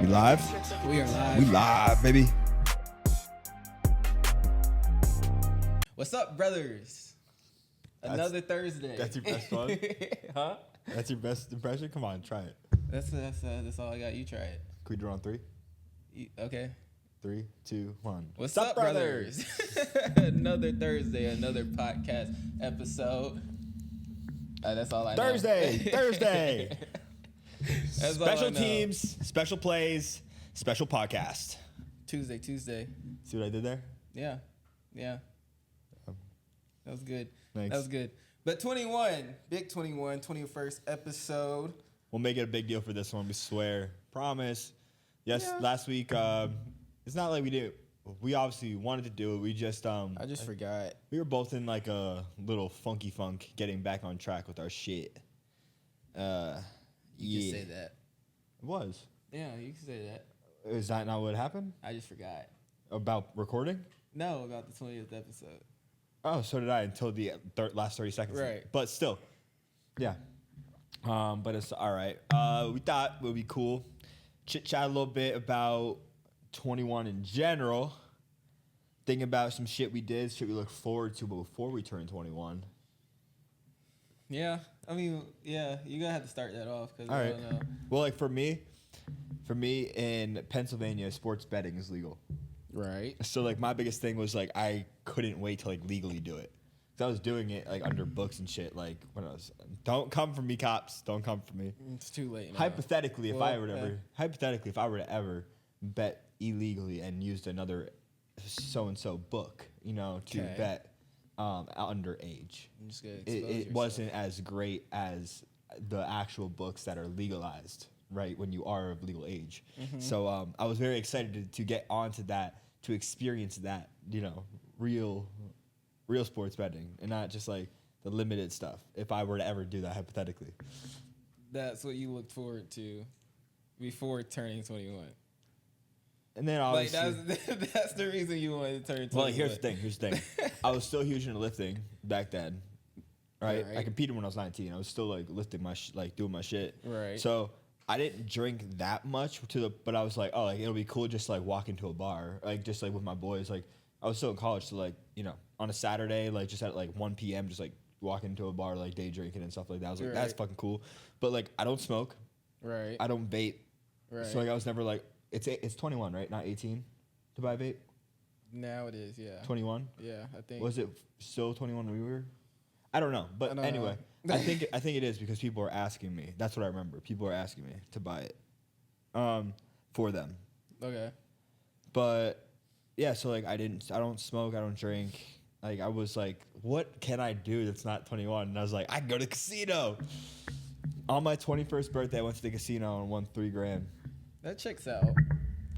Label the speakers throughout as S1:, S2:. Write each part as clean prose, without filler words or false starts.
S1: We live?
S2: We are live.
S1: We live, baby.
S2: What's up, brothers? Another Thursday.
S3: That's your best one?
S2: Huh?
S3: That's your best impression? Come on, try it.
S2: That's all I got. You try it.
S3: Can we do it on three?
S2: Okay.
S3: 3, 2, 1.
S2: What's up, brothers? Another Thursday, another podcast episode. That's all I know.
S3: Thursday.
S2: That's all I
S3: Special
S2: know.
S3: teams, special plays, special podcast.
S2: Tuesday.
S3: See what I did there?
S2: Yeah. That was good.
S3: Thanks.
S2: That was good. But 21, big 21, 21st episode.
S3: We'll make it a big deal for this one, we swear. Promise. Yes,
S2: Yeah.
S3: last week, it's not like we did. We obviously wanted to do it. We just,
S2: I just forgot.
S3: we were both in like a little funky funk getting back on track with our shit.
S2: You can say that.
S3: It was.
S2: Yeah, you can say that.
S3: Is that not what happened?
S2: I just forgot.
S3: About recording?
S2: No, about the 20th episode.
S3: Oh, so did I until the last 30 seconds.
S2: Right.
S3: But still, yeah. But it's all right. We thought it would be cool. Chit-chat a little bit about 21 in general. Thinking about some shit we did, shit we look forward to before we turn 21.
S2: Yeah, I mean, yeah, you're gonna have to start that off because
S3: All
S2: I
S3: right.
S2: don't know.
S3: Well, like for me in Pennsylvania, sports betting is legal.
S2: Right.
S3: So like my biggest thing was like I couldn't wait to like legally do it. Cause I was doing it like under books and shit. Like when I was, don't come for me, cops. Don't come for me.
S2: It's too late now.
S3: Hypothetically, if I
S2: Well,
S3: were to ever bet illegally and used another so and so book, you know, to
S2: Okay.
S3: bet underage,
S2: I'm just gonna
S3: it
S2: expose yourself.
S3: wasn't as great as the actual books that are legalized, right, when you are of legal age.
S2: Mm-hmm.
S3: So I was very excited to get onto that, to experience that, you know, real sports betting and not just like the limited stuff. If I were to ever do that hypothetically.
S2: That's what you looked forward to before turning 21.
S3: And then
S2: Like
S3: obviously,
S2: that's the reason you wanted to turn 21.
S3: well, like, here's the thing. I was still huge into lifting back then, right?
S2: Right.
S3: I competed when I was 19. I was still like lifting my like doing my shit.
S2: Right.
S3: So I didn't drink that much but I was like, oh, like it'll be cool just to, like walk into a bar, like just like with my boys. Like I was still in college, so like, you know, on a Saturday, like just at like 1 p.m. just like walk into a bar, like day drinking and stuff like that. I was like,
S2: Right.
S3: that's fucking cool. But like I don't smoke,
S2: Right.
S3: I don't vape.
S2: Right.
S3: So like I was never like it's 21, right? Not 18 to buy vape.
S2: Now it is, yeah.
S3: 21.
S2: Yeah, I think.
S3: Was it still 21 when we were? I don't know, but
S2: I don't
S3: anyway,
S2: know.
S3: I think it is because people are asking me. That's what I remember. People are asking me to buy it, for them.
S2: Okay.
S3: But yeah, so like I don't smoke, I don't drink. Like I was like, what can I do that's not 21? And I was like, I can go to the casino. On my 21st birthday, I went to the casino and won $3,000.
S2: That checks out.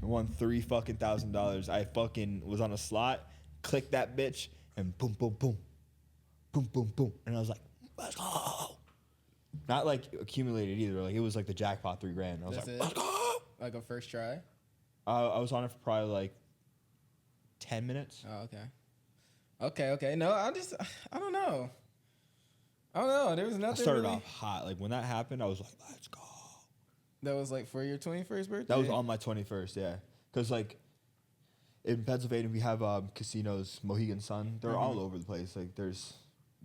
S3: I won $3,000. I fucking was on a slot, clicked that bitch, and boom, boom, boom, boom, boom, boom, and I was like, let's go. Not like accumulated either. Like it was like the jackpot $3,000. I was
S2: That's
S3: like,
S2: it?
S3: let's go.
S2: Like a first try?
S3: I was on it for probably like 10 minutes.
S2: Oh, okay. Okay. No, I don't know. There was nothing
S3: I started
S2: really
S3: off hot. Like when that happened, I was like, let's go.
S2: that was like for your 21st birthday?
S3: That was on my 21st, yeah. Because like in Pennsylvania, we have casinos, Mohegan Sun. They're all over the place. Like there's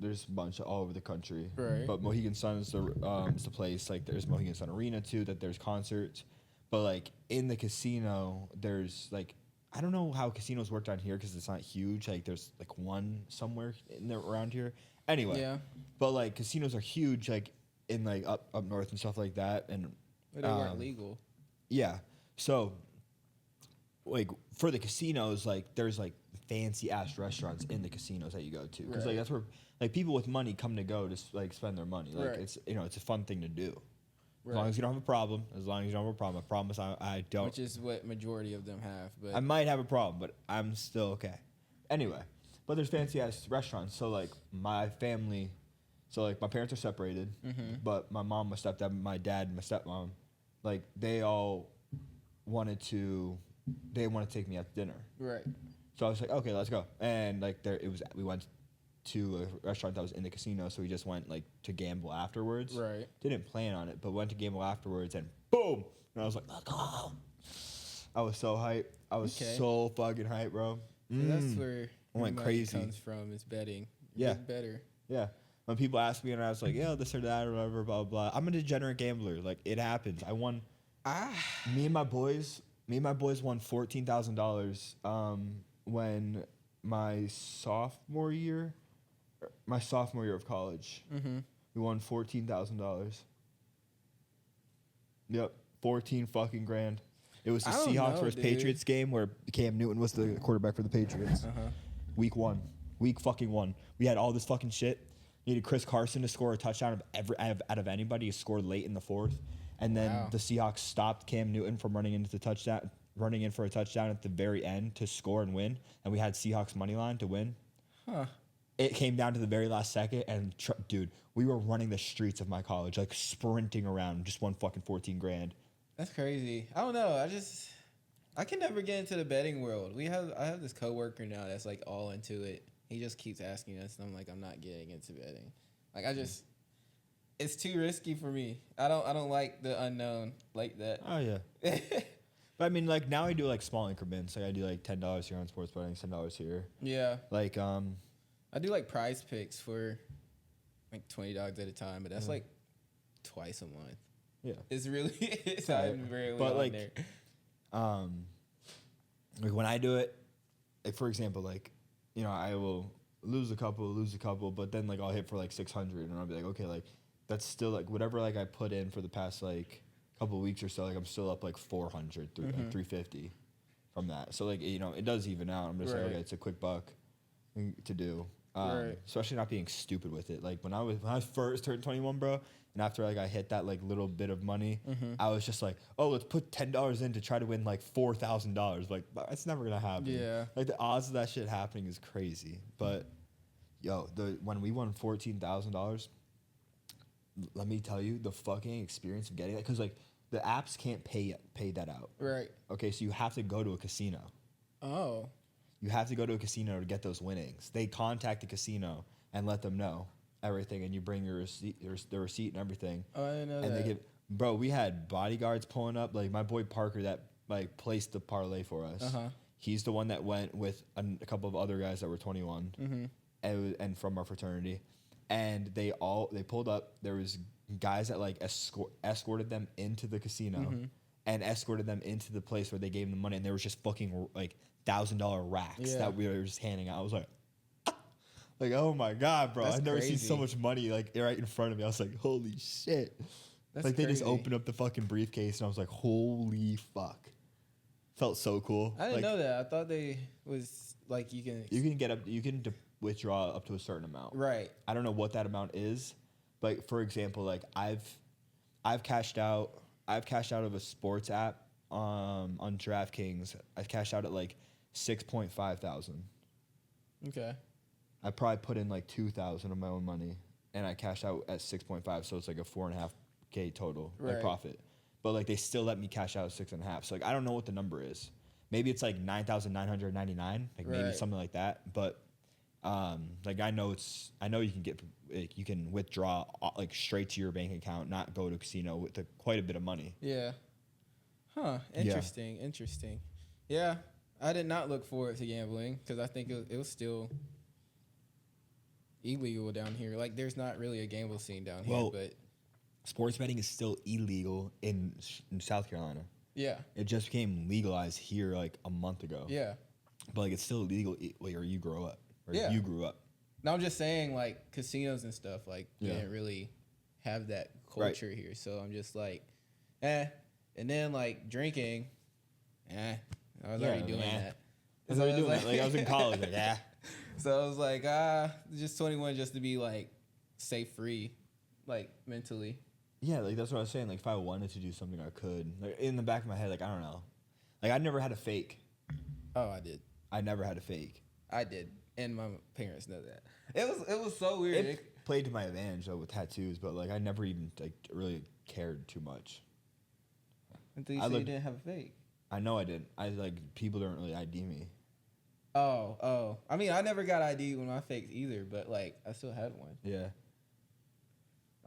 S3: a bunch all over the country.
S2: Right.
S3: But Mohegan Sun is the place. Like there's Mohegan Sun Arena too. That there's concerts. But like in the casino, there's like I don't know how casinos work down here because it's not huge. Like there's like one somewhere in there around here. Anyway.
S2: Yeah.
S3: But like casinos are huge. Like in like up north and stuff like that. And
S2: But they weren't legal.
S3: yeah. So, like, for the casinos, like, there's, like, fancy-ass restaurants in the casinos that you go to. Because,
S2: Right.
S3: like, that's where, like, people with money come to go to, like, spend their money. Like,
S2: Right.
S3: it's, you know, it's a fun thing to do. As
S2: Right.
S3: long as you don't have a problem. I promise I don't.
S2: Which is what majority of them have. But
S3: I might have a problem, but I'm still okay. Anyway, but there's fancy-ass restaurants. So, like, my family, so, like, my parents are separated. But my mom, my stepdad, my dad, and my stepmom, like, they all wanted to take me out to dinner.
S2: right.
S3: So I was like, okay, let's go. And like we went to a restaurant that was in the casino, so we just went like to gamble afterwards.
S2: Right.
S3: Didn't plan on it, but went to gamble afterwards, and boom! And I was like, let's go. I was so hyped. I was so fucking hyped, bro.
S2: So that's where
S3: I went
S2: money
S3: crazy.
S2: comes from, is betting.
S3: Yeah.
S2: Get better.
S3: Yeah. When people ask me and I was like, yeah, this or that or whatever, blah, blah, blah. I'm a degenerate gambler. Like, it happens. I won. Me and my boys won $14,000 when my sophomore year of college.
S2: Mm-hmm.
S3: We won $14,000. Yep. 14 fucking grand. It was the Seahawks versus Patriots game where Cam Newton was the quarterback for the Patriots. Week 1. Week fucking 1. We had all this fucking shit. Needed Chris Carson to score a touchdown out of anybody. He scored late in the 4th. And then the Seahawks stopped Cam Newton from running in for a touchdown at the very end to score and win. And we had Seahawks money line to win.
S2: Huh.
S3: It came down to the very last second, and dude, we were running the streets of my college, like sprinting around, just won fucking 14 grand.
S2: That's crazy. I don't know. I can never get into the betting world. I have this coworker now that's like all into it. He just keeps asking us, and I'm like, I'm not getting into betting. Like it's too risky for me. I don't like the unknown like that.
S3: Oh yeah. But I mean, like now I do like small increments. Like I do like $10 here on sports betting, $10 here.
S2: Yeah.
S3: Like
S2: I do like prize picks for like $20 at a time, but that's like twice a month.
S3: Yeah.
S2: It's really it's I'm rarely
S3: but
S2: on
S3: like
S2: there.
S3: Like when I do it, like for example, like, you know, I will lose a couple, but then like I'll hit for like 600 and I'll be like, okay, like that's still like whatever like I put in for the past like couple of weeks or so, like I'm still up like 400 like 350 from that. So like, you know, it does even out. I'm just like, okay, it's a quick buck to do. Especially not being stupid with it. Like when I first turned 21, bro, and after like I hit that like little bit of money, I was just like, oh, let's put $10 in to try to win like $4,000. Like that's never gonna happen.
S2: Yeah.
S3: Like the odds of that shit happening is crazy. But yo, when we won $14,000, let me tell you the fucking experience of getting that, because like the apps can't pay that out.
S2: Right.
S3: Okay, so you have to go to a casino.
S2: Oh.
S3: You have to go to a casino to get those winnings. They contact the casino and let them know everything, and you bring your receipt, the receipt and everything.
S2: Oh, I didn't know
S3: and
S2: that.
S3: they give, bro, we had bodyguards pulling up. Like my boy Parker that like placed the parlay for us. He's the one that went with a couple of other guys that were 21 and from our fraternity, and they pulled up. There was guys that like escorted them into the casino and escorted them into the place where they gave them the money, and there was just fucking like $1,000 racks that we were just handing out. I was like, oh my God, bro.
S2: That's
S3: I've never
S2: crazy.
S3: seen so much money like right in front of me. I was like, holy shit.
S2: That's
S3: like they
S2: crazy.
S3: just opened up the fucking briefcase and I was like, holy fuck. Felt so cool.
S2: I didn't know that. I thought they was like you can withdraw up to a certain amount. Right.
S3: I don't know what that amount is, but for example, like I've cashed out of a sports app on DraftKings. I've cashed out at like 6.5 thousand.
S2: Okay.
S3: I probably put in like 2,000 of my own money, and I cashed out at 6.5, so it's like a 4.5K total like profit. But like they still let me cash out at 6.5. So like I don't know what the number is. Maybe it's like 9,999, like maybe something like that. But like I know you can withdraw like straight to your bank account, not go to a casino with quite a bit of money.
S2: Yeah. Huh. Interesting.
S3: Yeah.
S2: Interesting. Yeah. I did not look forward to gambling because I think it was still illegal down here. Like, there's not really a gamble scene down here, but
S3: sports betting is still illegal in South Carolina.
S2: Yeah.
S3: It just became legalized here like a month ago.
S2: Yeah.
S3: But like it's still illegal where you grow up. Or you grew up.
S2: No, I'm just saying, like, casinos and stuff, like, we didn't really have that culture here. So I'm just like, And then, like, drinking, I was already doing that.
S3: I was already doing that. Like, I was in college, like,
S2: So I was like, just 21 just to be, like, safe free, like, mentally.
S3: Yeah, like, that's what I was saying. Like, if I wanted to do something, I could. Like, in the back of my head, like, I don't know. Like, I never had a fake.
S2: Oh, I did.
S3: I never had a fake.
S2: I did. And my parents know that. It was so weird.
S3: It played to my advantage, though, with tattoos. But, like, I never even, like, really cared too much.
S2: Until you said you didn't have a fake.
S3: I know I didn't. People don't really ID me.
S2: Oh. I mean, I never got ID when I faked either, but, like, I still had one.
S3: Yeah.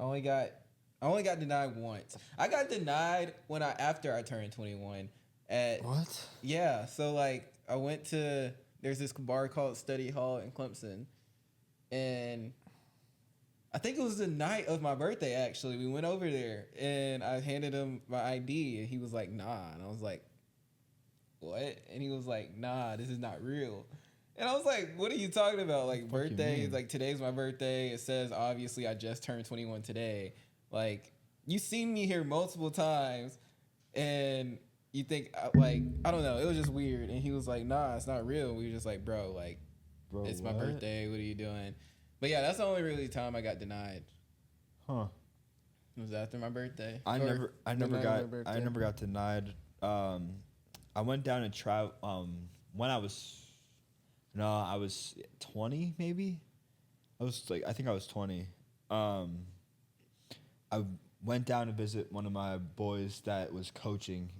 S2: I only got denied once. I got denied after I turned 21, at
S3: What?
S2: yeah. So like I went to there's this bar called Study Hall in Clemson, and I think it was the night of my birthday. Actually, we went over there, and I handed him my ID, and he was like, "Nah," and I was like, "What?" And he was like, "Nah, this is not real." And I was like, "What are you talking about? Like
S3: What the fuck you
S2: birthday?
S3: mean?
S2: Like today's my birthday. It says obviously I just turned 21 today. Like you seen me here multiple times, and you think like I don't know. It was just weird." And he was like, "Nah, it's not real." We were just like, "Bro, like
S3: Bro,
S2: it's my
S3: what?
S2: birthday. What are you doing?" But yeah, that's the only really time I got denied.
S3: Huh.
S2: It was after my birthday.
S3: I
S2: Or
S3: never
S2: the night of my birthday.
S3: got denied. I went down and travel when I was 20 maybe. I think I was 20. I went down to visit one of my boys that was coaching.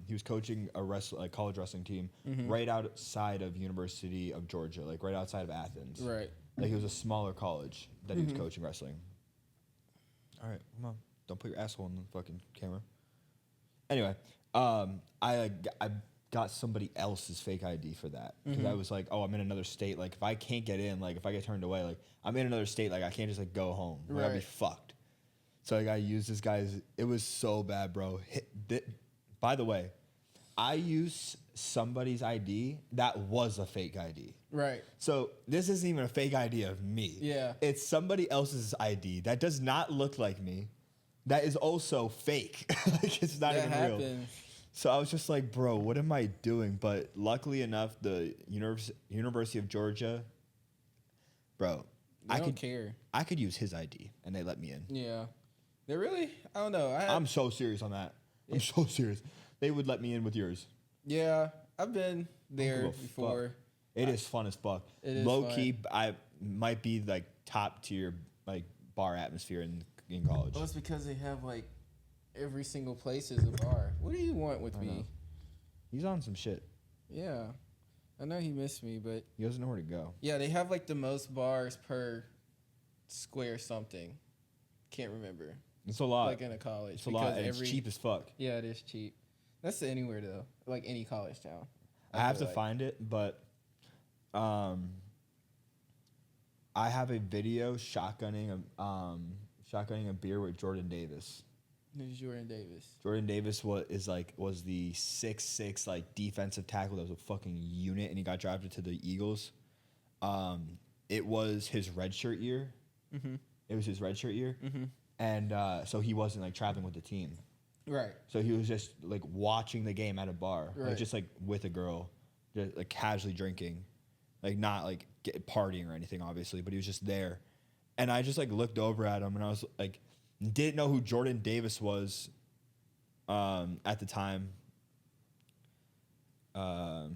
S3: He was coaching a college wrestling team right outside of University of Georgia, like right outside of Athens.
S2: Right.
S3: Like it was a smaller college that he was coaching wrestling. All right, come on. Don't put your asshole in the fucking camera. Anyway, I got somebody else's fake ID for that because I was like, oh, I'm in another state. Like if I can't get in, like if I get turned away, like I'm in another state. Like I can't just like go home. Like, I'd be
S2: Right.
S3: fucked. So like I used this guy's. It was so bad, bro. By the way, I used somebody's ID that was a fake ID.
S2: Right.
S3: So this isn't even a fake ID of me.
S2: Yeah.
S3: It's somebody else's ID that does not look like me. That is also fake. Like it's not
S2: That
S3: even real.
S2: happens.
S3: So I was just like, bro, what am I doing? But luckily enough, the University of Georgia, bro,
S2: I don't care.
S3: I could use his ID and they let me in.
S2: Yeah. They're really, I don't know.
S3: I'm so serious on that. I'm so serious. They would let me in with yours.
S2: Yeah, I've been there
S3: Don't give a
S2: before.
S3: fuck. It is fun as fuck.
S2: It is
S3: Low
S2: fun.
S3: key, I might be like top tier like bar atmosphere in college.
S2: Well, it's because they have like every single place is a bar. What do you want with
S3: I
S2: me?
S3: know. He's on some shit.
S2: Yeah. I know he missed me, but
S3: He doesn't know where to go.
S2: yeah, they have like the most bars per square something. Can't remember.
S3: It's a lot.
S2: Like in a college.
S3: It's a lot, and it's cheap as fuck.
S2: Yeah, it is cheap. That's anywhere though. Like any college town.
S3: I have
S2: feel
S3: to
S2: like.
S3: find it, but I have a video shotgunning a beer with Jordan Davis.
S2: Who's Jordan Davis?
S3: Jordan Davis was the 6'6" like defensive tackle that was a fucking unit, and he got drafted to the Eagles. It was his redshirt year.
S2: Mm-hmm.
S3: It was his redshirt year, and so he wasn't like traveling with the team.
S2: Right.
S3: So he was just like watching the game at a bar,
S2: Right.
S3: like just like with a girl, just like casually drinking, like not like partying or anything, obviously, but he was just there. And I just like looked over at him and I was like, didn't know who Jordan Davis was at the time. Yeah,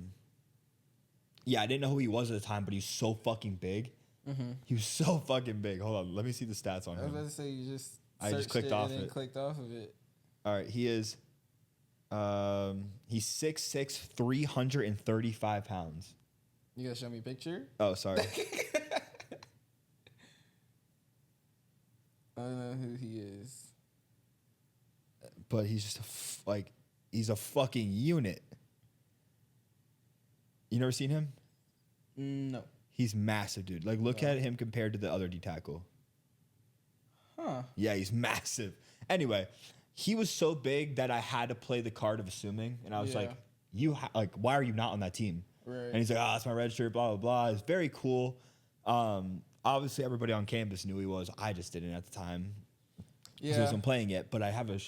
S3: I didn't know who he was at the time, but he's so fucking big.
S2: Mm-hmm.
S3: He was so fucking big. Hold on, let me see the stats on
S2: I was
S3: him.
S2: about to say you just
S3: I just
S2: searched
S3: clicked
S2: it
S3: off
S2: and then
S3: it.
S2: clicked off of it.
S3: All right, he's 6'6", 335 pounds.
S2: You gotta show me a picture?
S3: Oh, sorry.
S2: I don't know who he is.
S3: But he's just he's a fucking unit. You never seen him?
S2: No.
S3: He's massive, dude. Like, look
S2: No.
S3: at him compared to the other D tackle.
S2: Huh.
S3: Yeah, he's massive. Anyway, he was so big that I had to play the card of assuming, and I was
S2: Yeah.
S3: like, why are you not on that team?
S2: Right.
S3: And he's like, oh, it's my red shirt, blah, blah, blah. It's very cool. Obviously, everybody on campus knew he was. I just didn't at the time. Because I
S2: Yeah.
S3: wasn't playing yet, but I have a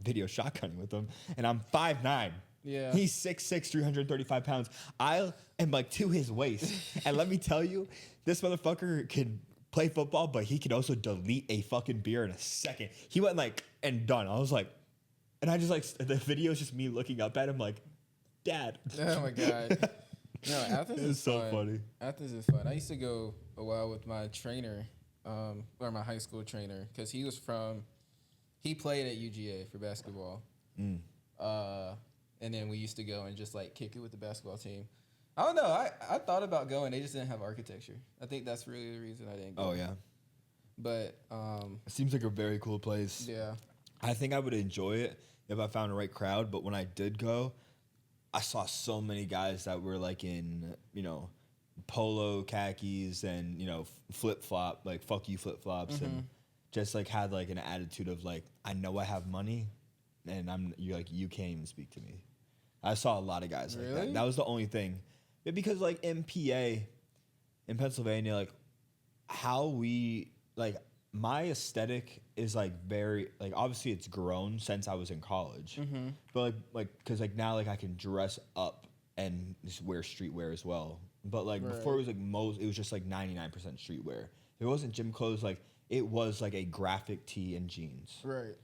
S3: video shotgunning with him, and I'm 5'9".
S2: Yeah.
S3: He's 6'6", 335 pounds. I am like to his waist. And let me tell you, this motherfucker can play football, but he can also delete a fucking beer in a second. He went like, and done. I was like, and I just like, the video is just me looking up at him like, Dad.
S2: Oh my God. No, Athens
S3: It's
S2: is
S3: so
S2: fun.
S3: funny.
S2: Athens is fun. I used to go a while with my trainer, or my high school trainer, because he played at UGA for basketball. And then we used to go and just like kick it with the basketball team. I don't know. I thought about going. They just didn't have architecture. I think that's really the reason I didn't go.
S3: Oh, yeah.
S2: But
S3: It seems like a very cool place.
S2: yeah.
S3: I think I would enjoy it if I found the right crowd, but when I did go, I saw so many guys that were like in, you know, polo khakis and, you know, flip flop, like fuck you flip flops, and just like had like an attitude of like, I know I have money, and you're like, you can't even speak to me. I saw a lot of guys like that. That was the only thing. Yeah, because like in PA, in Pennsylvania, like how we like my aesthetic is like very like obviously it's grown since I was in college, but like because like now like I can dress up and just wear streetwear as well. But like before it was like it was just like 99% streetwear. If it wasn't gym clothes, like it was like a graphic tee and jeans.
S2: Right.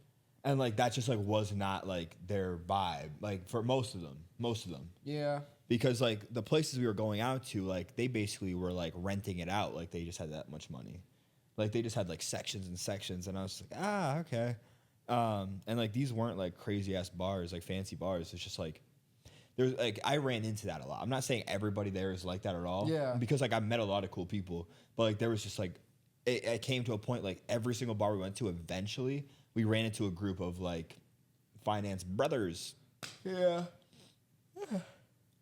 S3: And like that just like was not like their vibe. Like for most of them.
S2: Yeah.
S3: Because like the places we were going out to, like they basically were like renting it out. Like they just had that much money. Like they just had like sections and sections, and I was like, okay. And like these weren't like crazy ass bars, like fancy bars. It's just like there's like I ran into that a lot. I'm not saying everybody there is like that at all.
S2: Yeah.
S3: Because like I met a lot of cool people, but like there was just like it came to a point like every single bar we went to, eventually we ran into a group of like finance brothers.
S2: Yeah.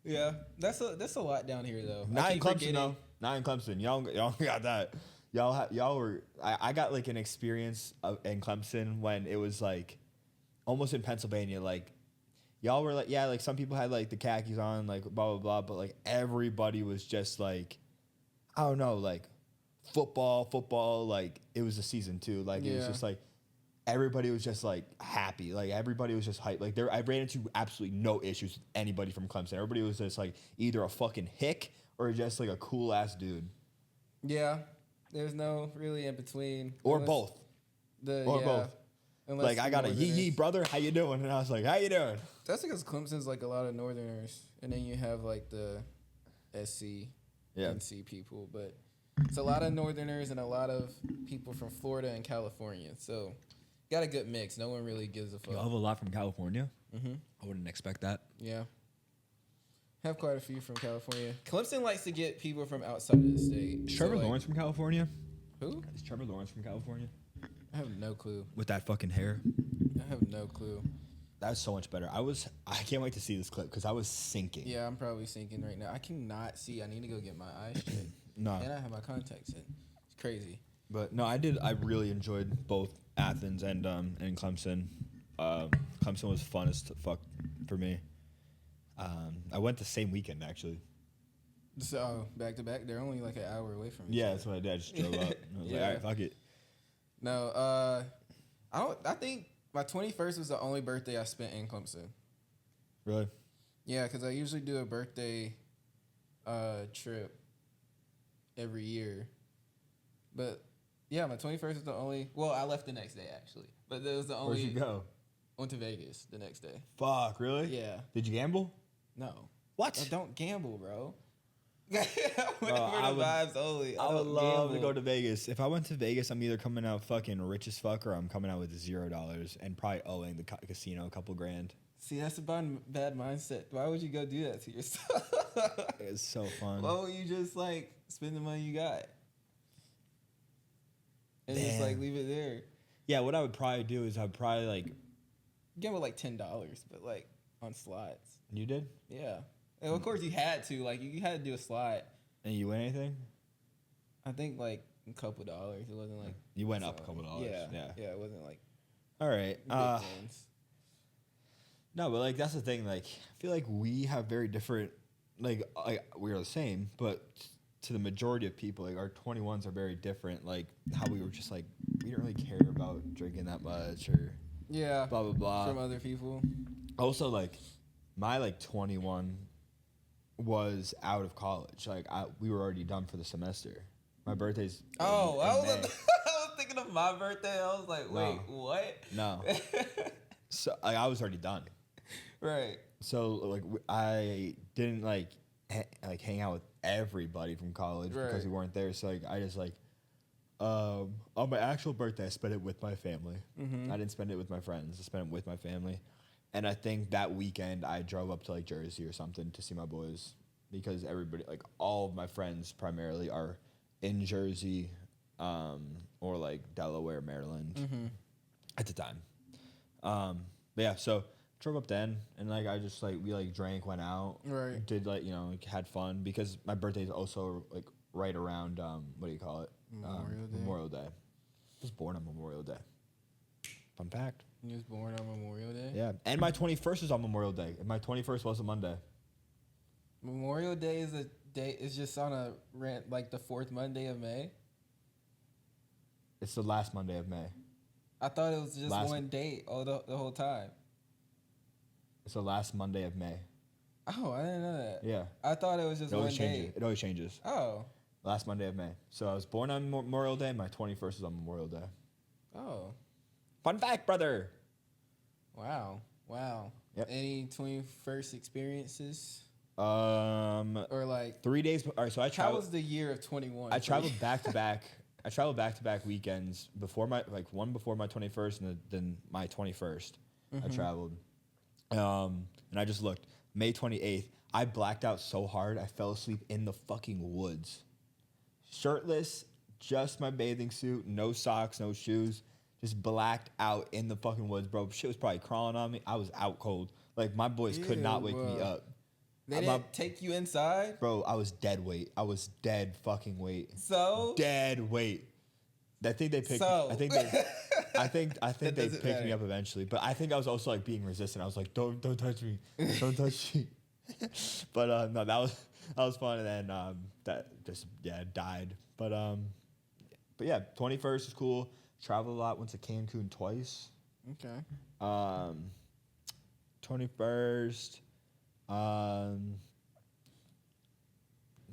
S2: Yeah. That's a lot down here though.
S3: Not in Clemson though. Not in Clemson. Y'all got that. Y'all were. I got like an experience in Clemson when it was like almost in Pennsylvania. Like y'all were like, yeah, like some people had like the khakis on, like blah blah blah, but like everybody was just like, I don't know, like football. Like it was the season too. Like it was just like everybody was just like happy. Like everybody was just hyped. Like I ran into absolutely no issues with anybody from Clemson. Everybody was just like either a fucking hick or just like a cool ass dude.
S2: Yeah. There's no really in between.
S3: Or both.
S2: Both.
S3: Like, I got a yee brother, how you doing? And I was like, how you doing?
S2: That's because Clemson's like a lot of Northerners. And then you have like the SC, NC people. But it's a lot of Northerners and a lot of people from Florida and California. So got a good mix. No one really gives a fuck.
S3: You have a lot from California? Mm-hmm. I wouldn't expect that.
S2: Yeah. Have quite a few from California. Clemson likes to get people from outside of the state.
S3: Is Trevor Lawrence from California?
S2: Who?
S3: Is Trevor Lawrence from California?
S2: I have no clue.
S3: With that fucking hair?
S2: I have no clue.
S3: That's so much better. I can't wait to see this clip because I was sinking.
S2: Yeah, I'm probably sinking right now. I cannot see. I need to go get my eyes checked.
S3: No.
S2: And I have my contacts in. It's crazy.
S3: But no, I really enjoyed both Athens and Clemson. Clemson was fun as fuck for me. I went the same weekend actually.
S2: So back to back, they're only like an hour away from each
S3: Yeah,
S2: other.
S3: that's what I did. I just drove up. I was like, all right, fuck it.
S2: No, I think my 21st was the only birthday I spent in Clemson.
S3: Really?
S2: Yeah, because I usually do a birthday trip every year. But yeah, my 21st was the only. Well, I left the next day actually, but that was the only.
S3: Where'd you go?
S2: Went to Vegas the next day.
S3: Fuck, really?
S2: Yeah.
S3: Did you gamble?
S2: No.
S3: What?
S2: I don't gamble, bro. I went for the vibes only.
S3: I would love to go to Vegas. If I went to Vegas, I'm either coming out fucking rich as fuck or I'm coming out with $0 and probably owing the casino a couple grand.
S2: See, that's a bad mindset. Why would you go do that to yourself?
S3: It's so fun.
S2: Why don't you just like spend the money you got and just like leave it there?
S3: Yeah, what I would probably do is I'd probably like
S2: gamble like $10, but like on slots.
S3: You did?
S2: Yeah. And of course you had to. Like you had to do a slot.
S3: And you win anything?
S2: I think like a couple dollars. It wasn't like
S3: you went up a couple dollars.
S2: Yeah. It wasn't like
S3: all right. No, but like that's the thing. Like I feel like we have very different. Like we're the same, but to the majority of people, like our 21s are very different. Like how we were just like we didn't really care about drinking that much or blah blah blah
S2: from other people.
S3: Also, like my like 21 was out of college. Like we were already done for the semester. My birthday's
S2: I was thinking of my birthday. I was like, wait, what?
S3: No. So I was already done.
S2: Right.
S3: So like I didn't like hang out with everybody from college because we weren't there. So like I just like on my actual birthday I spent it with my family. Mm-hmm. I didn't spend it with my friends. I spent it with my family. And I think that weekend I drove up to like Jersey or something to see my boys because everybody, like all of my friends primarily are in Jersey or like Delaware, Maryland at the time. But yeah, so drove up then, and like I just like we like drank, went out,
S2: Right.
S3: did like like, had fun because my birthday is also like right around what do you call it?
S2: Memorial Day.
S3: Memorial Day. I was born on Memorial Day. Fun fact.
S2: You was born on Memorial Day?
S3: Yeah, and my 21st is on Memorial Day. And my 21st was a Monday.
S2: Memorial Day is a day. It's just on a rant like the fourth Monday of May.
S3: It's the last Monday of May.
S2: I thought it was just one date all the whole time.
S3: It's the last Monday of May.
S2: Oh, I didn't know that.
S3: Yeah.
S2: I thought it was just one day.
S3: It always changes.
S2: Oh.
S3: Last Monday of May. So I was born on Memorial Day. My 21st is on Memorial Day.
S2: Oh.
S3: Fun fact, brother.
S2: Wow.
S3: Yep.
S2: Any 21st experiences?
S3: Or
S2: like
S3: 3 days. All right. So I traveled.
S2: How was the year of 21?
S3: I traveled back to back. I traveled back to back weekends before one before my 21st and then my 21st. I traveled. And I just looked. May 28th, I blacked out so hard, I fell asleep in the fucking woods. Shirtless, just my bathing suit, no socks, no shoes. Just blacked out in the fucking woods, bro. Shit was probably crawling on me. I was out cold. Like, my boys could not wake me up.
S2: They didn't take you inside?
S3: Bro, I was dead weight. I was dead fucking weight.
S2: So?
S3: Dead weight. I think they picked.
S2: So.
S3: I think they picked me up eventually. But I think I was also like being resistant. I was like, don't touch me, don't touch me. But no, that was fun. And then that just died. But yeah, 21st is cool. Traveled a lot. Went to Cancun twice.
S2: Okay.
S3: 21st.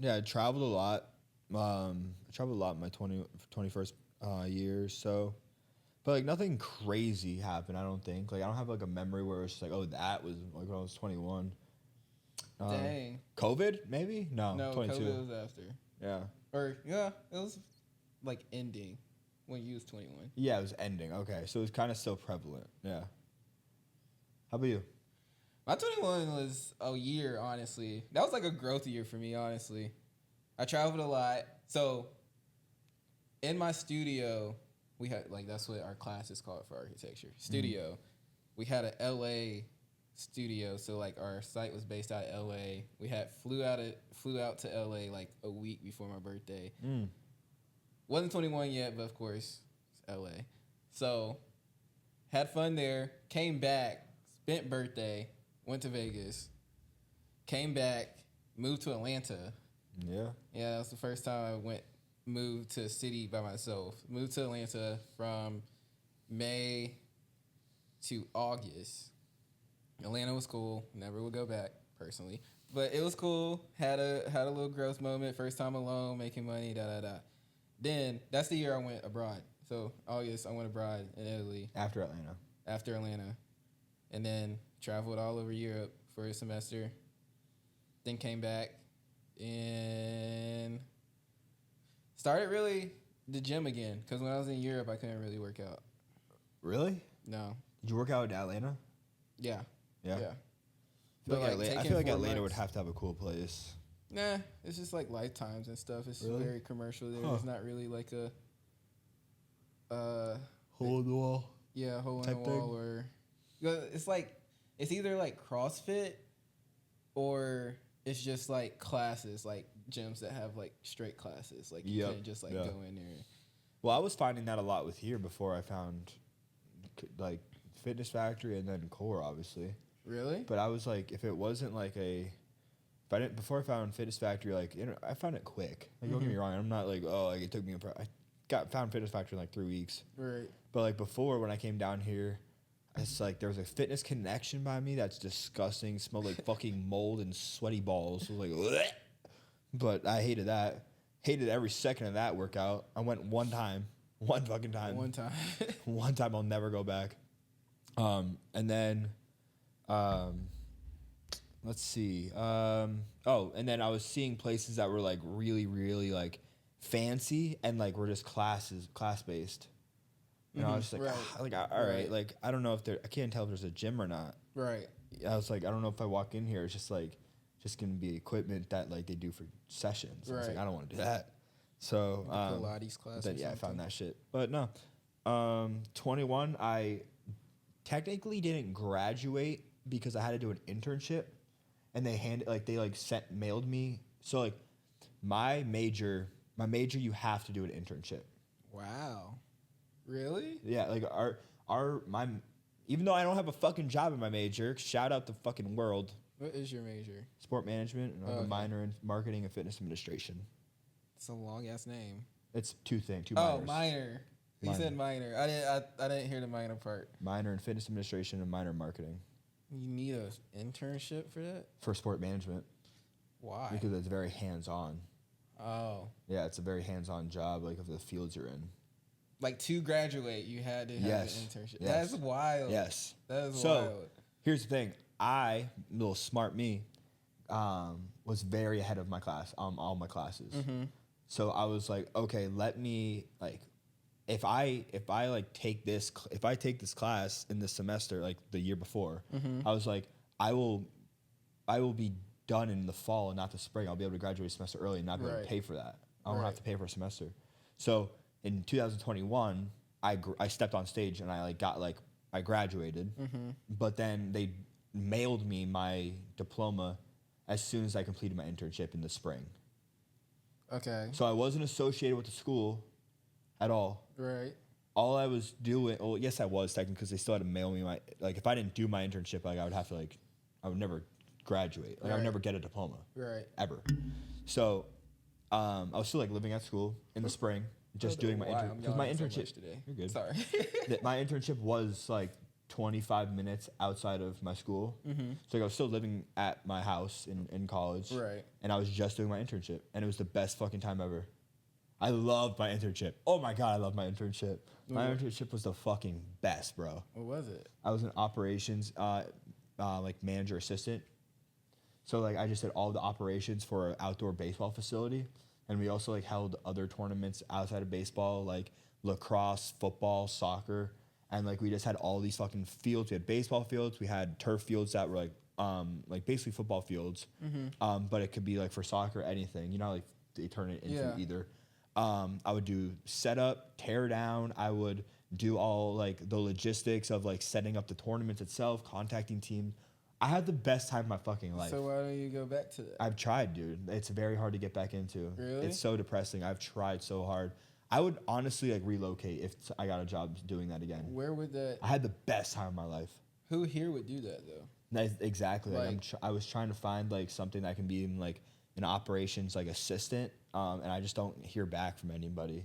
S3: Yeah, I traveled a lot. I traveled a lot in my 21st year, so, but like nothing crazy happened. I don't think. Like I don't have like a memory where it's like, oh, that was like when I was 21.
S2: Dang.
S3: COVID maybe? No, 22.
S2: COVID was after.
S3: Yeah.
S2: Or it was like ending when you was 21.
S3: Yeah, it was ending. Okay, so it was kind of still prevalent. Yeah. How about you?
S2: My 21 was a year, honestly. That was like a growth year for me, honestly. I traveled a lot. So in my studio, we had like that's what our class is called for architecture. Studio. We had a LA studio, so like our site was based out of LA. We had flew out to LA like a week before my birthday. Wasn't 21 yet, but of course, it's LA. So had fun there, came back, spent birthday, went to Vegas, came back, moved to Atlanta.
S3: Yeah.
S2: Yeah, that was the first time I moved to a city by myself. Moved to Atlanta from May to August. Atlanta was cool. Never would go back personally, but it was cool. Had a little growth moment. First time alone, making money. Then that's the year I went abroad. So August I went abroad in Italy.
S3: After Atlanta, and then traveled all over Europe for a semester. Then came back and started really the gym again. Because when I was in Europe, I couldn't really work out. Really?
S2: No.
S3: Did you work out in Atlanta?
S2: Yeah.
S3: Yeah. I feel like Atlanta would have to have a cool place.
S2: Nah, it's just like Lifetimes and stuff. It's
S3: really?
S2: very commercial there. It's not really like a
S3: hole in the wall.
S2: Yeah, hole in the wall or it's like it's either like CrossFit or it's just like classes, like gyms that have like straight classes. Like you can't just like go in there.
S3: Well, I was finding that a lot with here before I found like Fitness Factory and then Core, obviously.
S2: Really?
S3: But I was like, if it wasn't like before I found Fitness Factory, like I found it quick. Like don't get me wrong, I'm not like like it took me. I found Fitness Factory in like 3 weeks.
S2: Right.
S3: But like before, when I came down here, it's like there was a Fitness Connection by me that's disgusting. Smelled like fucking mold and sweaty balls. So like, bleh. But I hated that. Hated every second of that workout. I went one fucking time. One time. I'll never go back. And then, let's see. And then I was seeing places that were like really, really like fancy and like were just class based. And I was just like, all right, like I don't know if I can't tell if there's a gym or not.
S2: Right.
S3: I was like, I don't know if I walk in here, it's just gonna be equipment that like they do for sessions. I was like, I don't want to do that. So
S2: Pilates class.
S3: Then I found that shit. But no, 21. I technically didn't graduate because I had to do an internship, and mailed me. So like my major, you have to do an internship.
S2: Wow. Really?
S3: Yeah, like my even though I don't have a fucking job in my major, shout out the fucking world.
S2: What is your major?
S3: Sport management, and I have a minor in marketing and fitness administration.
S2: It's a long ass name.
S3: It's two minors.
S2: Oh, minor. You said minor. I didn't hear the minor part.
S3: Minor in fitness administration and minor in marketing.
S2: You need an internship for that?
S3: For sport management.
S2: Why?
S3: Because it's very hands-on.
S2: Oh.
S3: Yeah, it's a very hands-on job, like of the fields you're in.
S2: Like to graduate, you had to have an internship.
S3: Yes.
S2: That's wild.
S3: Yes.
S2: That is
S3: so,
S2: wild.
S3: Here's the thing. Little smart me, was very ahead of my class, all my classes. Mm-hmm. So I was like, okay, let me if I take this class in this semester, like the year before, mm-hmm. I was like, I will be done in the fall and not the spring. I'll be able to graduate a semester early and not be able to pay for that. I won't have to pay for a semester. So in 2021, I stepped on stage and I graduated, mm-hmm. but then they mailed me my diploma as soon as I completed my internship in the spring.
S2: Okay.
S3: So I wasn't associated with the school at all.
S2: Right.
S3: All I was doing, well, yes, I was technically, because they still had to mail me if I didn't do my internship, I would have to I would never graduate. I would never get a diploma.
S2: Right.
S3: Ever. So I was still living at school in the spring, just doing my internship. Because my internship,
S2: so today.
S3: You're good.
S2: Sorry.
S3: My internship was 25 minutes outside of my school. Mm-hmm. So I was still living at my house in college.
S2: Right.
S3: And I was just doing my internship. And it was the best fucking time ever. I loved my internship. Oh my God, I love my internship. My internship was the fucking best, bro.
S2: What was it?
S3: I was an operations manager assistant. So I just did all the operations for an outdoor baseball facility. And we also held other tournaments outside of baseball, like lacrosse, football, soccer. And we just had all these fucking fields. We had baseball fields. We had turf fields that were basically football fields. Mm-hmm. But it could be for soccer, anything. You know, they turn it into either. I would do setup, tear down. I would do all the logistics of setting up the tournaments itself, contacting teams. I had the best time of my fucking life.
S2: So why don't you go back to that?
S3: I've tried, dude. It's very hard to get back into.
S2: Really?
S3: It's so depressing. I've tried so hard. I would honestly relocate if I got a job doing that again.
S2: Where would that?
S3: I had the best time of my life.
S2: Who here would do that though?
S3: Exactly. I was trying to find something that can be in an operations assistant, and I just don't hear back from anybody.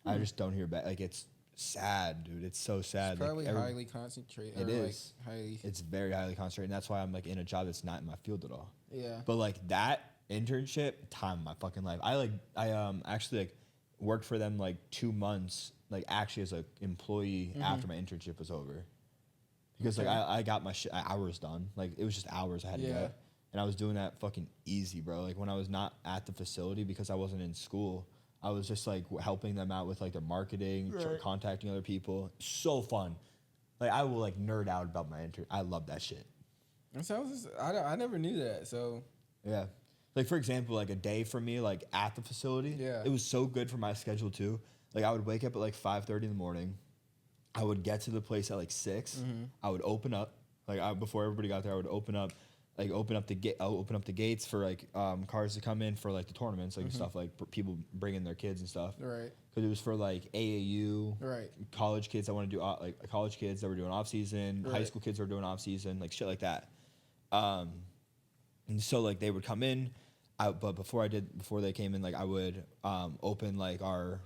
S3: I just don't hear back. It's sad, dude. It's so sad.
S2: It's probably highly concentrated.
S3: It is.
S2: Highly.
S3: It's very highly concentrated, and that's why I'm in a job that's not in my field at all.
S2: Yeah.
S3: But that internship time of my fucking life. I actually worked for them 2 months actually as an employee after my internship was over, because I got my hours done. It was just hours I had to get, and I was doing that fucking easy, bro. When I was not at the facility because I wasn't in school, I was just helping them out with their marketing, contacting other people. So fun. I will nerd out about my intern. I love that shit.
S2: I never knew that. So
S3: yeah. For example, a day for me, at the facility, it was so good for my schedule too. I would wake up at 5:30 in the morning. I would get to the place at 6. Mm-hmm. I would open up, before everybody got there, I would open up the gates for cars to come in for the tournaments, mm-hmm. stuff people bringing their kids and stuff. Right. Because it was for AAU, right? College kids that want to do college kids that were doing off season, high school kids that were doing off season, shit like that. And so they would come in. But before they came in, I would open our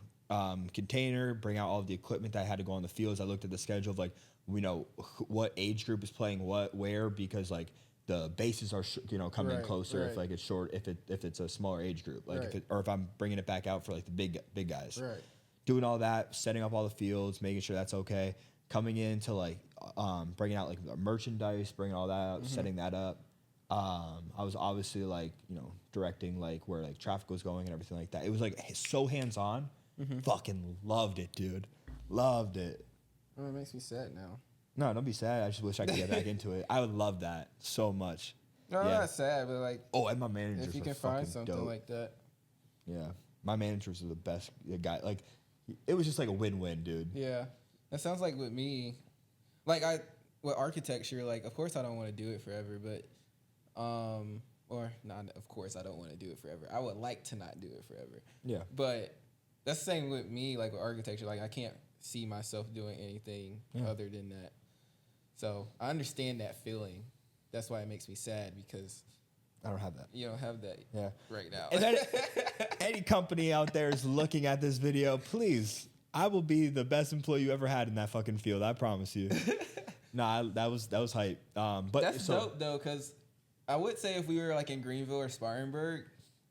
S3: container, bring out all of the equipment that I had to go on the fields. I looked at the schedule of what age group is playing where, because the bases are coming in closer if it's short, if it's a smaller age group, if I'm bringing it back out for the big guys. Right. Doing all that, setting up all the fields, making sure that's okay. Coming in to bringing out merchandise, bringing all that out, mm-hmm. setting that up. I was obviously directing where traffic was going and everything like that. It was so hands-on. Mm-hmm. Fucking loved it, dude. Loved it.
S2: Oh, it makes me sad now.
S3: No, don't be sad. I just wish I could get back into it. I would love that so much.
S2: No, I'm not sad, but
S3: oh, and my managers
S2: if you can find something dope. Like that.
S3: Yeah, my managers are the best guy. It was just a win-win, dude.
S2: Yeah, that sounds like with me. with architecture, like, of course I don't want to do it forever, but or not. Of course I don't want to do it forever. I would like to not do it forever.
S3: Yeah.
S2: But that's the same with me. Like with architecture, like I can't see myself doing anything other than that. So I understand that feeling. That's why it makes me sad because
S3: I don't have that.
S2: you don't have that right now.
S3: And any company out there is looking at this video, please, I will be the best employee you ever had in that fucking field. I promise you. Nah, that was hype. But
S2: that's dope though, because I would say if we were like in Greenville or Spartanburg,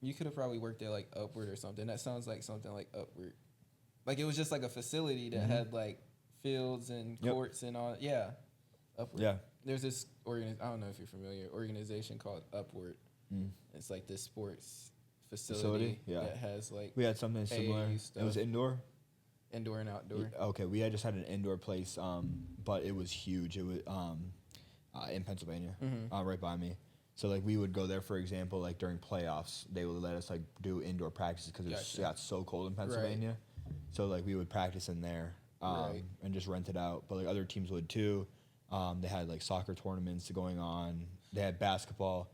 S2: you could have probably worked there like Upward or something. That sounds like something like Upward. Like it was just like a facility that had like fields and courts and all. Yeah, Upward.
S3: Yeah.
S2: There's this I don't know if you're familiar, organization called Upward. It's like this sports facility that has like
S3: we had something similar. It was indoor
S2: and outdoor.
S3: Okay, we had just had an indoor place, but it was huge. It was in Pennsylvania, right by me. So like we would go there, for example, like during playoffs, they would let us like do indoor practices because it got so cold in Pennsylvania. Right. So like we would practice in there and just rent it out. But like other teams would too. They had like soccer tournaments going on. They had basketball.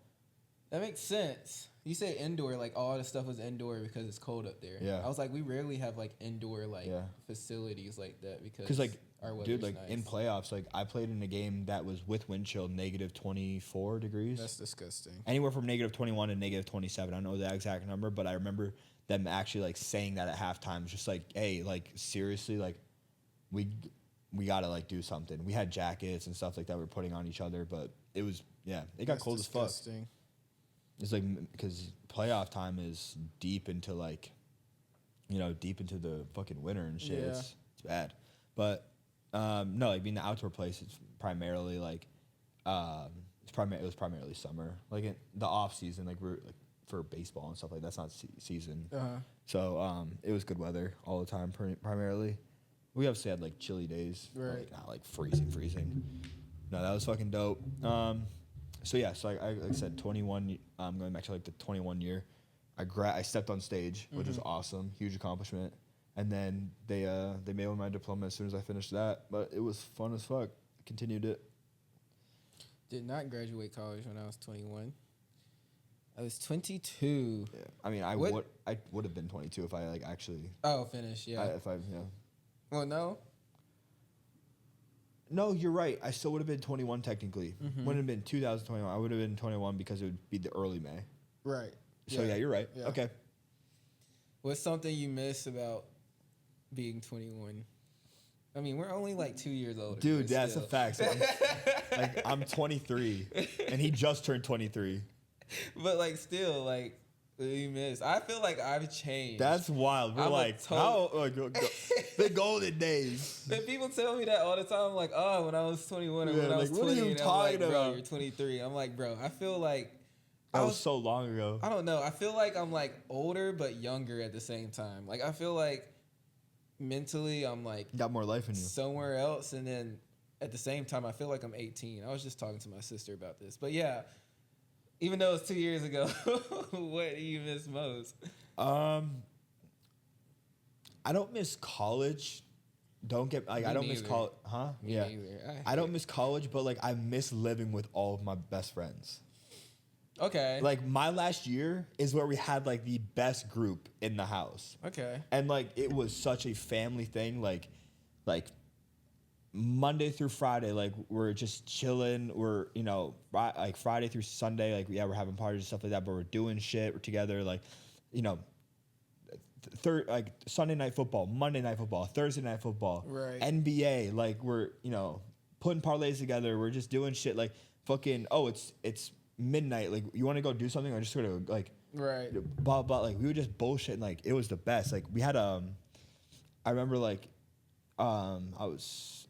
S2: That makes sense. You say indoor, like all the stuff was indoor because it's cold up there.
S3: Yeah.
S2: I was like, we rarely have like indoor like facilities like that because
S3: like
S2: our weather's
S3: dude, like
S2: nice.
S3: in playoffs, like I played in a game that was with wind chill negative 24 degrees.
S2: That's disgusting.
S3: Anywhere from negative 21 to negative 27. I don't know the exact number, but I remember them actually like saying that at halftime, just like, hey, like seriously, like we gotta like do something. We had jackets and stuff like that we were putting on each other, but it was it got cold as fuck. It's like because playoff time is deep into like, deep into the fucking winter and shit.
S2: Yeah.
S3: It's bad, but no, like being the outdoor place, it's primarily like it was primarily summer, like in the off season, like we're like for baseball and stuff like that's not season. So it was good weather all the time primarily. We obviously had like chilly days,
S2: right?
S3: Like, not like freezing. No, that was fucking dope. So yeah, so I like I said, 21. Going back to like the 21 year, I stepped on stage, which was awesome, huge accomplishment. And then they mailed my diploma as soon as I finished that. But it was fun as fuck. Continued it.
S2: Did not graduate college when I was 21. I was 22.
S3: Yeah, I mean, I would have been 22 if I like actually.
S2: Oh, finished. Yeah. Well, no.
S3: No, you're right. I still would have been 21 technically. Wouldn't have been 2021. I would have been 21 because it would be the early May.
S2: Right.
S3: So yeah, you're right. Yeah. Okay.
S2: What's something you miss about being 21? I mean, we're only like 2 years older.
S3: Dude, that's a fact. So I'm 23, and he just turned 23.
S2: But like, still, like, what do you miss? I feel like I've changed.
S3: That's wild. We're the golden days.
S2: And people tell me that all the time. I'm like, oh, when I was 21 or when I was 20.
S3: What are you talking about?
S2: Bro, you're 23. I'm like, bro, I feel like
S3: that was so long ago.
S2: I don't know. I feel like I'm like older but younger at the same time. Like I feel like mentally I'm like
S3: got more life in you
S2: somewhere else, and then at the same time I feel like I'm 18. I was just talking to my sister about this, but yeah. Even though it's 2 years ago, what do you miss most?
S3: I don't miss college. I don't miss college. Huh?
S2: Me neither.
S3: I don't miss college, but like I miss living with all of my best friends.
S2: Okay.
S3: Like my last year is where we had like the best group in the house.
S2: Okay.
S3: And like it was such a family thing. Like Monday through Friday, like we're just chilling. We're like Friday through Sunday, like we're having parties and stuff like that. But we're doing shit. We're together. Like, like Sunday night football, Monday night football, Thursday night football,
S2: right?
S3: NBA. Like we're putting parlays together. We're just doing shit. Like fucking it's midnight. Like you want to go do something or just sort of like
S2: right
S3: blah blah. Like we would just bullshit. And, like it was the best. Like we had I remember like I was.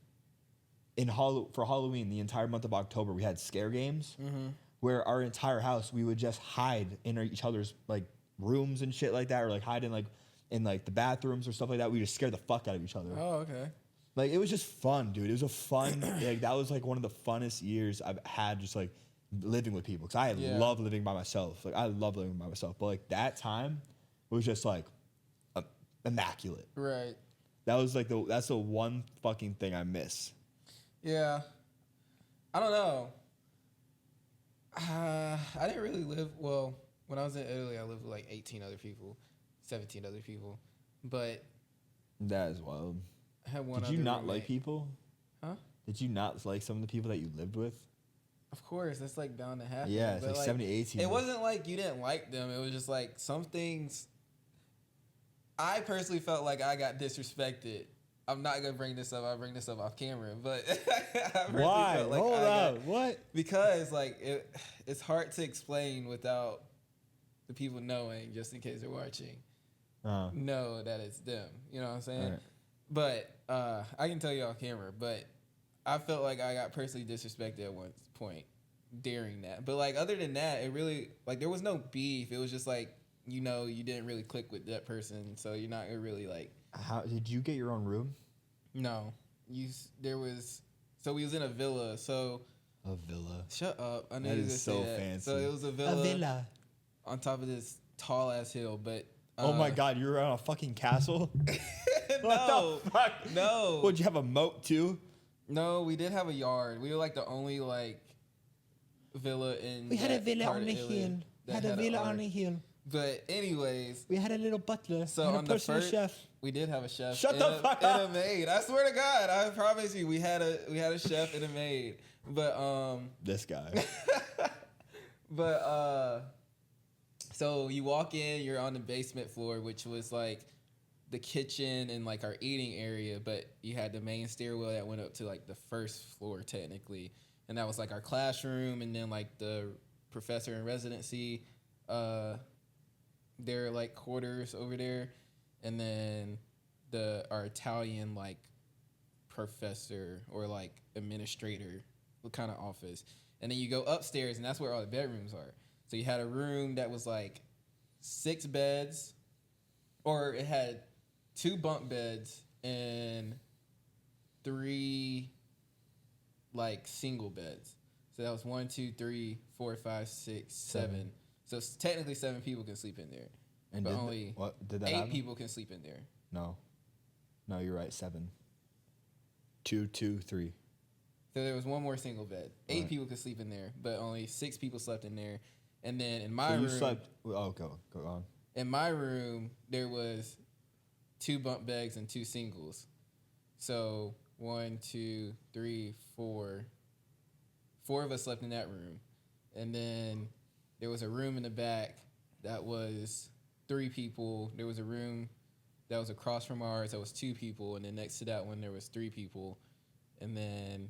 S3: For Halloween, the entire month of October, we had scare games where our entire house, we would just hide in each other's like rooms and shit like that, or like hide in the bathrooms or stuff like that. We just scared the fuck out of each other.
S2: Oh, okay.
S3: Like it was just fun, dude. It was a fun like that was like one of the funnest years I've had just like living with people, because I love living by myself. Like I love living by myself, but like that time was just like immaculate.
S2: Right.
S3: That was like that's the one fucking thing I miss.
S2: Yeah. I don't know. I didn't really live well when I was in Italy. I lived with like 18 other people, 17 other people, but
S3: That is wild.
S2: I had one.
S3: Did
S2: other
S3: you not
S2: roommate.
S3: like people?
S2: Huh?
S3: Did you not like some of the people that you lived with?
S2: Of course, that's like bound to happen.
S3: Yeah, it's
S2: but
S3: like 70, 18.
S2: It wasn't like you didn't like them. It was just like some things. I personally felt like I got disrespected. I'm not gonna bring this up. I'll bring this up off camera, but
S3: Why?
S2: Felt like
S3: Hold up. What?
S2: Because like it's hard to explain without the people knowing, just in case they're watching, know that it's them. You know what I'm saying?
S3: Right.
S2: But I can tell you off camera. But I felt like I got personally disrespected at one point during that. But like other than that, it really like there was no beef. It was just like you didn't really click with that person, so you're not gonna really like.
S3: How did you get your own room?
S2: No, there was. So we was in a villa. So
S3: a villa.
S2: Shut up! I know
S3: that
S2: you
S3: is so fancy.
S2: So it was a villa. On top of this tall ass hill, but.
S3: Oh my God! You were on a fucking castle.
S2: No,
S3: what the fuck?
S2: No.
S3: Would you have a moat too?
S2: No, we did have a yard. We were like the only like villa in.
S1: We had a villa on the hill. Had a villa on the hill.
S2: But anyways,
S1: we had a little butler.
S2: So
S1: and
S2: on
S1: a personal chef.
S2: We did have a chef.
S3: Shut the fuck up.
S2: And a maid. I swear to God, I promise you, we had a chef and a maid. But
S3: this guy.
S2: But so you walk in, you're on the basement floor, which was like the kitchen and like our eating area, but you had the main stairwell that went up to like the first floor technically, and that was like our classroom, and then like the professor in residency, their like quarters over there, and then our Italian like professor or like administrator kind of office, and then you go upstairs, and that's where all the bedrooms are. So you had a room that was like 6 beds, or it had 2 bunk beds and 3 like single beds. So that was 1, 2, 3, 4, 5, 6, 7. So technically 7 people can sleep in there,
S3: and
S2: but only
S3: did that
S2: 8
S3: happen?
S2: people can sleep in there.
S3: No, you're right. 7. 2, 2, 3.
S2: So there was one more single bed. 8 people could sleep in there, but only 6 people slept in there. And then in my room,
S3: you slept. Oh, go on.
S2: In my room, there was 2 bunk beds and 2 singles. So 1, 2, 3, 4. 4 of us slept in that room, and then there was a room in the back that was 3 people. There was a room that was across from ours that was 2 people, and then next to that one there was 3 people, and then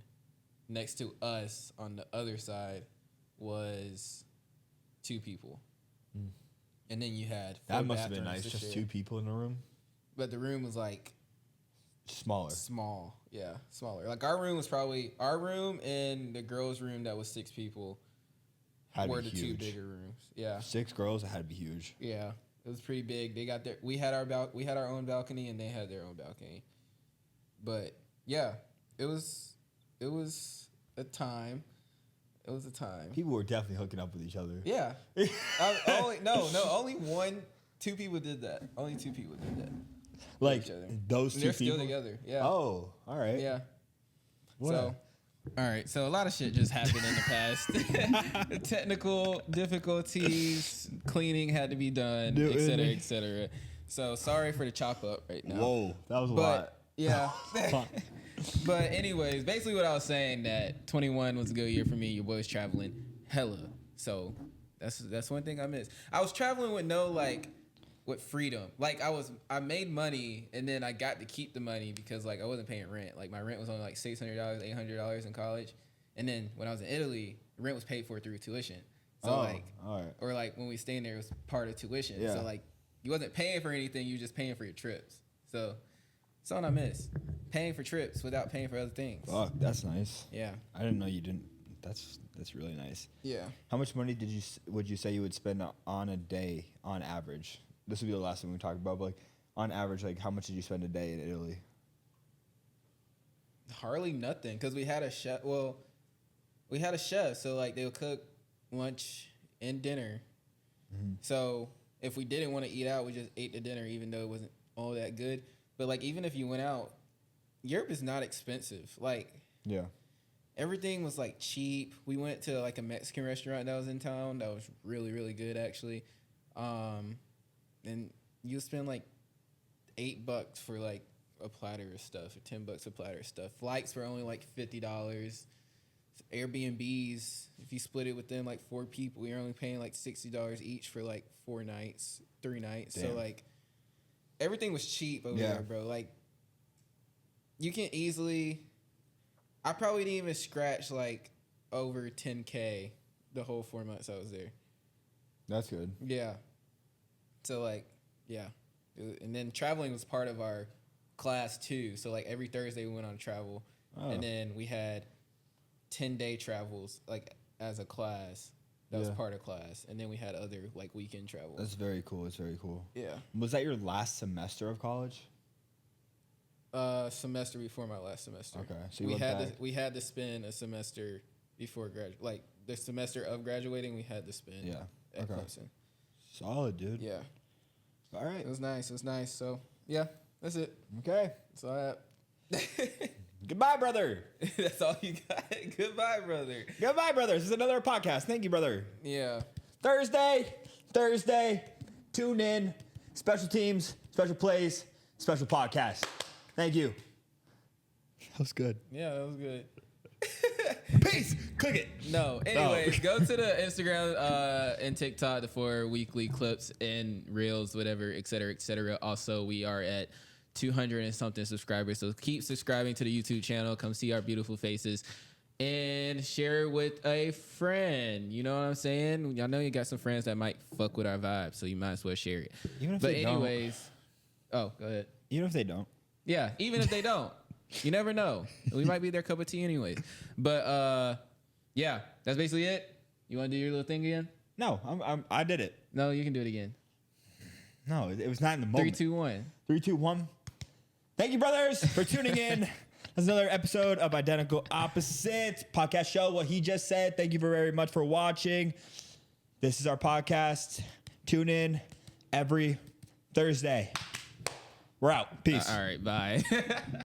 S2: next to us on the other side was 2 people. And then you had 4
S3: that must have been
S2: bathrooms
S3: nice,
S2: to
S3: just
S2: share.
S3: 2 people in a room.
S2: But the room was like
S3: small.
S2: Yeah, smaller. Like our room and the girls' room that was 6 people were the 2 bigger rooms. Yeah,
S3: 6 girls, that had to be huge.
S2: Yeah, it was pretty big. They got their. We had our own balcony, and they had their own balcony. But yeah, it was a time. It was a time.
S3: People were definitely hooking up with each other.
S2: Yeah. Only 2 people did that. Only 2 people did that.
S3: Like those 2
S2: They're
S3: people.
S2: still together. Yeah.
S3: Oh, all right.
S2: Yeah.
S3: What?
S2: So, all right. So a lot of shit just happened in the past. Technical difficulties, cleaning had to be done, et cetera, et cetera. So sorry for the chop up right now.
S3: Whoa, that was a lot.
S2: Yeah. But anyways, basically what I was saying, that 21 was a good year for me. Your boy was traveling hella. So that's one thing I missed. I was traveling with freedom. Like I made money, and then I got to keep the money because like I wasn't paying rent. Like my rent was only like $600, $800 in college. And then when I was in Italy, rent was paid for through tuition. So
S3: all right.
S2: Or like when we stayed there, it was part of tuition.
S3: Yeah.
S2: So like you wasn't paying for anything, you were just paying for your trips. So that's all I miss. Paying for trips without paying for other things.
S3: Fuck, that's nice.
S2: Yeah.
S3: I didn't know you didn't. That's really nice.
S2: Yeah.
S3: How much money would you say you would spend on a day on average? This would be the last thing we talk about, but like on average, like how much did you spend a day in Italy?
S2: Hardly nothing, because we had a chef. Well, we had a chef, so like they'll cook lunch and dinner. Mm-hmm. So if we didn't want to eat out, we just ate the dinner, even though it wasn't all that good. But like even if you went out, Europe is not expensive. Like
S3: yeah,
S2: everything was like cheap. We went to like a Mexican restaurant that was in town that was really, really good actually. And you spend like $8 for like a platter of stuff, or $10 a platter of stuff. Flights were only like $50. Airbnbs, if you split it with them like 4 people, you're only paying like $60 each for like 3 nights.
S3: Damn.
S2: So like everything was cheap over there, bro. Like you can easily, I probably didn't even scratch like over 10K the whole 4 months I was there.
S3: That's good.
S2: Yeah. So like, yeah. And then traveling was part of our class too. So like every Thursday we went on travel. Oh. And then we had 10-day travels like as a class. That was part of class. And then we had other like weekend travels.
S3: That's very cool. It's very cool.
S2: Yeah.
S3: Was that your last semester of college?
S2: Semester before my last semester.
S3: Okay. So you
S2: we had to spend a semester before like the semester of graduating we had to spend at Clemson.
S3: Solid, dude.
S2: Yeah.
S3: All right.
S2: It was nice. So yeah, that's it.
S3: Okay.
S2: That's all I have.
S3: Goodbye, brother.
S2: That's all you got. Goodbye, brother.
S3: Goodbye, brother. This is another podcast. Thank you, brother.
S2: Yeah.
S3: Thursday. Tune in. Special teams, special plays, special podcast. Thank you. That was good.
S2: Yeah, that was good.
S3: Peace. Click it.
S2: No. Anyways, go to the Instagram and TikTok for weekly clips and reels, whatever, et cetera, et cetera. Also, we are at 200 and something subscribers. So keep subscribing to the YouTube channel. Come see our beautiful faces and share it with a friend. You know what I'm saying? I know you got some friends that might fuck with our vibe, so you might as well share it.
S3: Even if
S2: but
S3: they
S2: anyways, go ahead.
S3: Even if they don't.
S2: Yeah, even if they don't. You never know. We might be their cup of tea anyways. But yeah, that's basically it. You want to do your little thing again?
S3: No, I did it.
S2: No, you can do it again.
S3: No, it was not in the moment.
S2: 3, 2, 1.
S3: 3, 2, 1. Thank you, brothers, for tuning in. That's another episode of Identical Opposites podcast show. What he just said. Thank you very much for watching. This is our podcast. Tune in every Thursday. We're out. Peace.
S2: All right, bye.